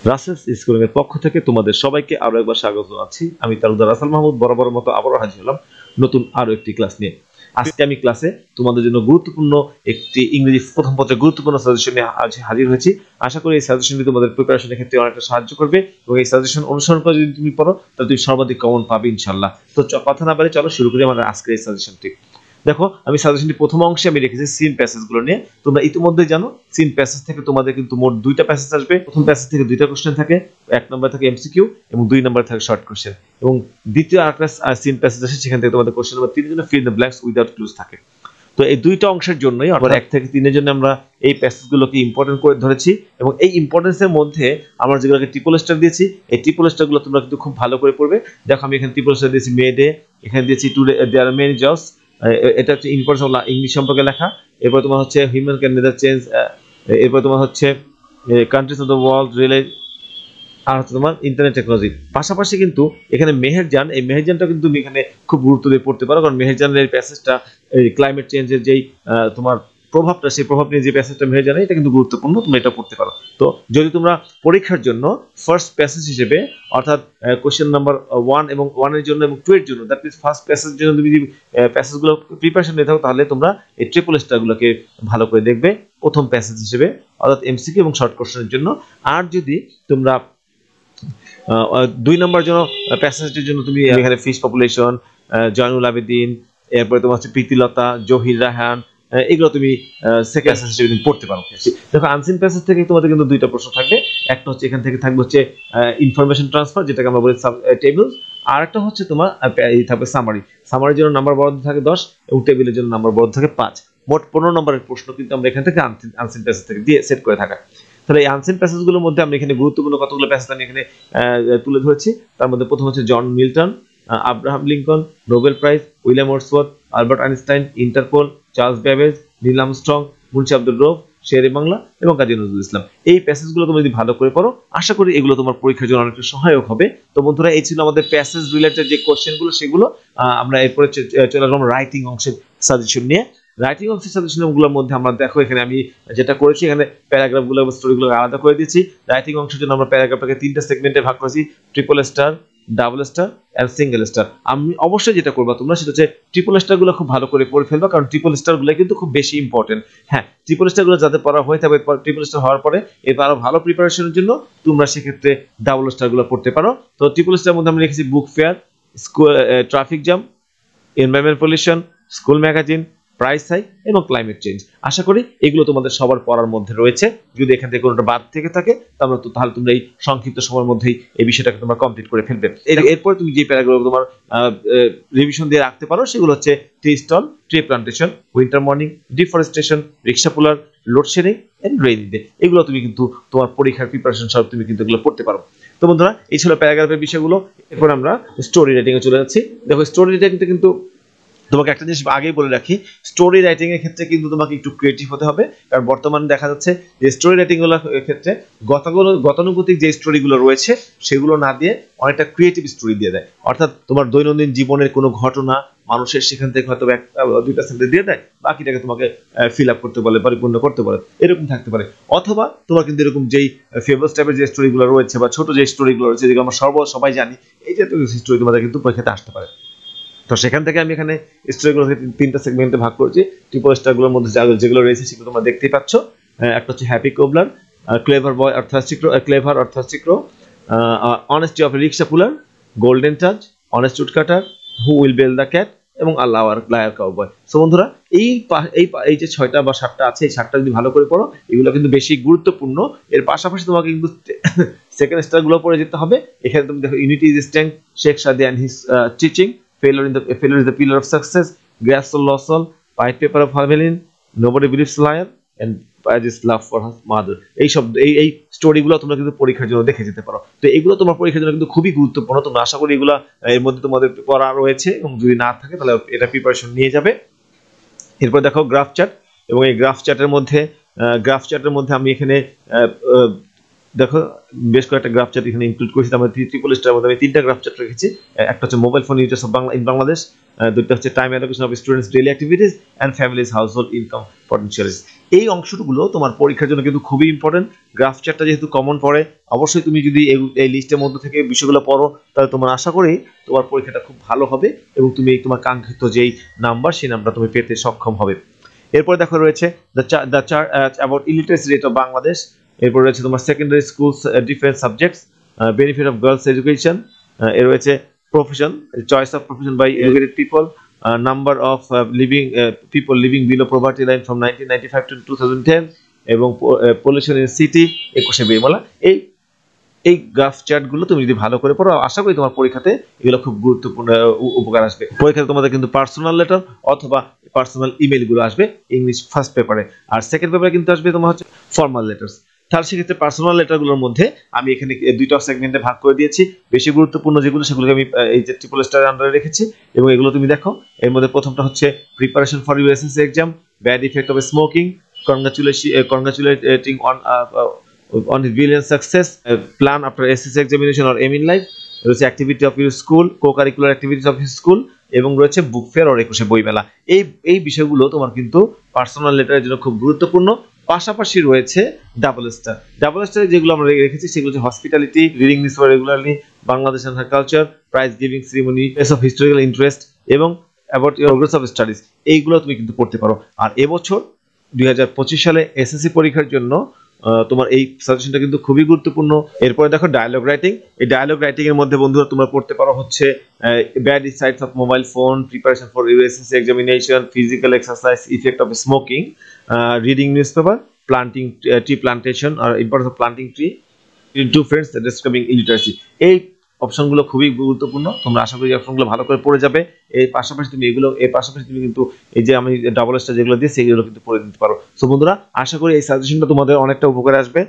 রাসেলস schooling এর পক্ষ থেকে তোমাদের সবাইকে আরো একবার স্বাগত জানাচ্ছি। আমি তালুদার রাসেল মাহমুদ বরাবরের মতো আবারও হাজির হলাম নতুন আরো একটি ক্লাস নিয়ে। আজকে আমি ক্লাসে তোমাদের জন্য গুরুত্বপূর্ণ একটি ইংরেজি প্রথম পত্রের গুরুত্বপূর্ণ সাজেশন নিয়ে আজ হাজির হয়েছি। আশা করি এই সাজেশনটি তোমাদের প্রিপারেশনের ক্ষেত্রে অনেকটা সাহায্য করবে এবং এই সাজেশন অনুসরণ করে যদি তুমি পড়ো তাহলে তুমি সর্বাধিক কমন পাবে ইনশাআল্লাহ। তো কথা না বলে চলো শুরু করি আমাদের আজকের এই সাজেশনটি। দেখো আমি সাজেশনটি প্রথম অংশে আমি রেখেছি সিন প্যাসেজ গুলো নিয়ে। তোমরা ইতিমধ্যে জানো সিন প্যাসেজ থেকে তোমাদের কিন্তু মোট দুইটা প্যাসেজ আসবে। প্রথম প্যাসেজ থেকে দুইটা কোশ্চেন থাকে, এক নম্বর থাকে এমসিকিউ এবং দুই নম্বর থাকে শর্ট কোশ্চেন, এবং দ্বিতীয় আরেকটা সিন প্যাসেজ আসে, সেখান থেকে তোমাদের কোশ্চেন নাম্বার 3 এর জন্য fill in the blanks without clues থাকে। তো এই দুইটা অংশের জন্যই অর্থাৎ 1 থেকে 3 এর জন্য আমরা এই প্যাসেজগুলোকে ইম্পর্টেন্ট করে ধরেছি, এবং এই ইম্পর্টেন্সের মধ্যে আমরা যেগুলোকে ট্রিপল স্টার দিয়েছি এই ট্রিপল স্টারগুলো তোমরা কিন্তু খুব ভালো করে পড়বে। দেখো আমি এখানে ট্রিপল স্টার দিয়েছি মে ডে, এখানে দিয়েছি today there are many jobs, এটা হচ্ছে ইম্পর্টেন্স ইংলিশ সম্পর্কে লেখা। এরপর তোমার হচ্ছে হিউম্যান ক্যান নেদার চেঞ্জ, এরপর তোমার হচ্ছে countries of the world relate, আর হচ্ছে তোমার ইন্টারনেট টেকনোলজি। পাশাপাশি কিন্তু এখানে মেহেরজান, এই মেহেরজানটা কিন্তু তুমি এখানে খুব গুরুত্ব দিয়ে পড়তে পারো, কারণ মেহেরজানের এই প্যাসেজটা এই ক্লাইমেট চেঞ্জের যেই তোমার প্রভাবটা, সেই প্রভাব নিয়ে যে প্যাসেজটা মেহেরজানে, এটা কিন্তু গুরুত্বপূর্ণ, তুমি এটা পড়তে পারো। তো যদি তোমরা পরীক্ষার জন্য ফার্স্ট প্যাসেজ হিসেবে অর্থাৎ কোশ্চেন নাম্বার 1 এবং 1 এর জন্য এবং 2 এর জন্য, দ্যাট মিন্স ফার্স্ট প্যাসেজের জন্য তুমি যদি প্যাসেজগুলো প্রিপারেশন নিতে থাকো, তাহলে তোমরা এই ট্রিপল স্টারগুলোকে ভালো করে দেখবে প্রথম প্যাসেজ হিসেবে, অর্থাৎ এমসিকিউ এবং শর্ট কোশ্চেনের জন্য। আর যদি তোমরা 2 নম্বর জন্য প্যাসেজটির জন্য তুমি এখানে ফিশ পপুলেশন, জয়নুল আবেদিন, এরপরে তোমার হচ্ছে প্রীতিলতা, জহির রায়হান, এগুলো তুমি সেকেন্ড প্যাসেজ হিসেবে তুমি পড়তে পারো। দেখো আনসিন প্যাসেজ থেকে তোমাদের কিন্তু দুইটা প্রশ্ন থাকবে, একটা হচ্ছে এখান থেকে থাকবে হচ্ছে ইনফরমেশন ট্রান্সফার, যেটাকে আমরা বলি টেবিলস, আর একটা হচ্ছে তোমার এই থাকবে সামারি। সামারির জন্য নাম্বার বরাদ্দ থাকে 10 এবং টেবিলের জন্য নাম্বার বরাদ্দ থাকে 5। মোট 15 নম্বরের প্রশ্ন কিন্তু আমরা এখান থেকে আনসিন প্যাসেজ থেকে দিয়ে সেট করে থাকা। তাহলে এই আনসিন প্যাসেজগুলোর মধ্যে আমরা এখানে গুরুত্বপূর্ণ কতগুলো প্যাসেজ আমি এখানে তুলে ধরেছি। তার মধ্যে প্রথম হচ্ছে John Milton, Abraham Lincoln, Nobel prize, William Wordsworth, Albert Einstein, Interpol, Charles Babbage, Neil Armstrong, Munshi Abdur Rouf, Shere Bangla এবং কাজী নজরুল ইসলাম। এই প্যাসেজগুলো তুমি যদি ভালো করে পড়ো, আশা করি এগুলো তোমার পরীক্ষার জন্য অনেকটা সহায়ক হবে। তো বন্ধুরা, এই ছিল আমাদের প্যাসেজ রিলেটেড যে কোশ্চেনগুলো, সেগুলো আমরা এরপরে চলে আসলাম রাইটিং অংশের সাজেশন নিয়ে। রাইটিং অংশের সাজেশনগুলোর মধ্যে আমরা দেখো এখানে আমি যেটা করেছি, এখানে প্যারাগ্রাফগুলো এবং স্টোরিগুলো আলাদা করে দিয়েছি। রাইটিং অংশের জন্য আমরা প্যারাগ্রাফটাকে 3টা সেগমেন্টে ভাগ করেছি, triple star, double star and single star. আমি অবশ্যই যেটা করবা তোমরা, সেটা হচ্ছে ট্রিপল স্টার গুলো খুব ভালো করে পড়ে ফেলবা, কারণ ট্রিপল স্টার গুলো কিন্তু খুব বেশি ইম্পর্টেন্ট। হ্যাঁ, ট্রিপল স্টার গুলো যাতে পড়া হয়ে থাকবে, ট্রিপল স্টার হওয়ার পরে এরপর আরো ভালো প্রিপারেশনের জন্য তোমরা সেক্ষেত্রে ডাবল স্টার গুলো পড়তে পারো। তো ট্রিপল স্টার মধ্যে আমরা রেখেছি book fair, traffic jam, environment pollution, school magazine, price high এবং ক্লাইমেট চেঞ্জ। আশা করি এগুলো তোমাদের সবার পড়ার মধ্যে রয়েছে। যদি এখান থেকে কোনোটা বাদ থেকে থাকে তাহলে তোমরা এই সংক্ষিপ্ত সময়ের মধ্যেই এই বিষয়টাকে তোমরা কমপ্লিট করে ফেলবে। এরপর তুমি যে প্যারাগুলো তোমার রিভিশন দিয়ে রাখতে পারো, সেগুলো হচ্ছে tree stall, tree plantation, winter morning, deforestation, rickshaw puller, load shedding and rainy day. এগুলো তুমি কিন্তু তোমার পরীক্ষার প্রিপারেশন সব তুমি কিন্তু এগুলো পড়তে পারো। তো বন্ধুরা, এই ছিল প্যারাগ্রাফের বিষয়গুলো। এরপর আমরা স্টোরি রাইটিং এ চলে যাচ্ছি। দেখো স্টোরি রাইটিংটা কিন্তু তোমাকে একটা জিনিস আগেই বলে রাখি, স্টোরি রাইটিং এর ক্ষেত্রে কিন্তু তোমাকে একটু ক্রিয়েটিভ হতে হবে, কারণ বর্তমানে দেখা যাচ্ছে যে স্টোরি রাইটিং গুলোর ক্ষেত্রে গতানুগতিক যে স্টোরিগুলো রয়েছে সেগুলো না দিয়ে অনেকটা ক্রিয়েটিভ স্টোরি দিয়ে দেয়। অর্থাৎ তোমার দৈনন্দিন জীবনের কোনো ঘটনা মানুষের, সেখান থেকে হয়তো একটা 2টা সেন্টেন্স দিয়ে দেয়, বাকিটাকে তোমাকে ফিল আপ করতে বলে, পরিপূর্ণ করতে বলে, এরকম থাকতে পারে। অথবা তোমার কিন্তু এরকম যেই ফেভার্স টাইপের যে স্টোরিগুলো রয়েছে বা ছোট যে স্টোরিগুলো রয়েছে, যেগুলো আমরা সবাই জানি, এই জাতীয় স্টোরি তোমাদের কিন্তু পরীক্ষাতে আসতে পারে। তো সেখান থেকে আমি এখানে স্টোরিগুলোকে 3টা সেগমেন্টে ভাগ করেছি। ট্রিপল স্টারগুলোর মধ্যে যেগুলো রয়েছে সেগুলো তোমরা দেখতেই পাচ্ছ। একটা হচ্ছে হ্যাপি কোবলার, ক্লেভার বয় অর্থাৎ ক্লেভার অর্থাৎ চিক্রো, honesty of rickshaw puller, golden touch, honest woodcutter, who will bell the cat এবং আল্লাহ লায়ার কাউবয়। সো বন্ধুরা, এই যে 6টা বা 7টা আছে, এই 7টা যদি ভালো করে পড়ো, এগুলো কিন্তু বেশি গুরুত্বপূর্ণ। এর পাশাপাশি তোমাকে কিন্তু সেকেন্ড স্টারগুলো পড়ে যেতে হবে। এখানে তুমি দেখো ইউনিটি ইজ স্ট্রেংথ, শেখ সাদি and his teaching, failure is the pillar of success, grass or loss all, white paper of Hamelin, nobody believes liar, and Page's love for her mother। এই স্টোরিগুলো তোমরা কিন্তু পরীক্ষার জন্য দেখে যেতে পারো। তো এগুলো তোমার পরীক্ষার জন্য কিন্তু খুবই গুরুত্বপূর্ণ। তোমরা আশা করি এগুলো এর মধ্যে তোমাদের পড়া রয়েছে, এবং যদি না থাকে তাহলে এটা প্রিপারেশন নিয়ে যাবে। এরপর দেখো গ্রাফ চার্ট, এবং এই গ্রাফ চার্টের মধ্যে আমি এখানে দেখো বেশ কয়েকটা গ্রাফ চার্ট এখানে ইনক্লুড করেছি। আমরা ট্রিপল স্টার মধ্যে আমি 3টা গ্রাফ চার্ট রেখেছি। একটা হচ্ছে mobile phone uses of Bangladesh, দুটো হচ্ছে time allocation of students daily activities and families household income potentialities. এই অংশগুলো তোমার পরীক্ষার জন্য কিন্তু খুবই ইম্পর্টেন্ট। গ্রাফ চার্টটা যেহেতু কমন পড়ে, অবশ্যই তুমি যদি এই লিস্টের মধ্যে থেকে বিষয়গুলো পড়ো তাহলে তোমার আশা করি তোমার পরীক্ষাটা খুব ভালো হবে এবং তুমি তোমার কাঙ্ক্ষিত যেই নাম্বার সেই নাম্বার তুমি পেতে সক্ষম হবে। এরপরে দেখো রয়েছে the chart about illiteracy rate of Bangladesh. এরপর রয়েছে তোমার secondary schools different subjects, benefit of girls education, এর রয়েছে profession, choice of profession by educated people, number of living people living below poverty line from 1995 to 2010 এবং pollution in city 21শে বইমেলা। এই graph চার্টগুলো তুমি যদি ভালো করে পড়ো আশা করি তোমার পরীক্ষাতে এগুলো খুব গুরুত্বপূর্ণ উপকার আসবে। পরীক্ষাতে তোমাদের কিন্তু পার্সোনাল লেটার অথবা পার্সোনাল ইমেল গুলো আসবে ইংলিশ ফার্স্ট পেপারে, আর সেকেন্ড পেপারে কিন্তু আসবে তোমার হচ্ছে ফর্মাল লেটার্স। তাহলে সেক্ষেত্রে পার্সোনাল লেটারগুলোর মধ্যে আমি এখানে দুইটা সেগমেন্টে ভাগ করে দিয়েছি। বেশি গুরুত্বপূর্ণ যেগুলো সেগুলোকে আমি এই যে ট্রিপল স্টার আন্ডারে রেখেছি এবং এগুলো তুমি দেখো। এর মধ্যে প্রথমটা হচ্ছে preparation for your SSC exam, bad effect of smoking, congratulating on his brilliant success, plan after SSC examination or aim in life, রয়েছে activity of your school, co-curricular activities of his school এবং রয়েছে book fair আর 21শে বইমেলা। এই বিষয়গুলো তোমার কিন্তু personal লেটারের জন্য খুব গুরুত্বপূর্ণ। পাশাপাশি রয়েছে ডাবল স্টার। ডাবল স্টারে যেগুলো আমরা রেখেছি সেগুলো হচ্ছে hospitality, reading news regularly, Bangladesh and her culture, prize giving ceremony, place of historical interest এবং about your progress of studies. এইগুলো তুমি কিন্তু পড়তে পারো। আর এবছর 2025 সালে এসএসসি পরীক্ষার জন্য তোমার এই সাজেশনটা কিন্তু খুবই গুরুত্বপূর্ণ। এরপরে দেখো ডায়ালগ রাইটিং। এই ডায়ালগ রাইটিং এর মধ্যে বন্ধুরা তোমরা পড়তে পারো হচ্ছে bad sides of mobile phone, preparation for USSC examination, physical exercise, effect of smoking, reading newspaper, planting tree plantation আর importance of planting tree, to friends describing illiteracy. এই অপশনগুলো খুবই গুরুত্বপূর্ণ। তোমরা আশা করি অপশনগুলো ভালো করে পড়ে যাবে। এর পাশাপাশি তুমি কিন্তু এই যে আমি ডাবল স্টার যেগুলো দিয়েছি সেগুলো কিন্তু পড়ে দিতে পারো। সো বন্ধুরা আশা করি এই সাজেশনটা তোমাদের অনেকটা উপকারে আসবে।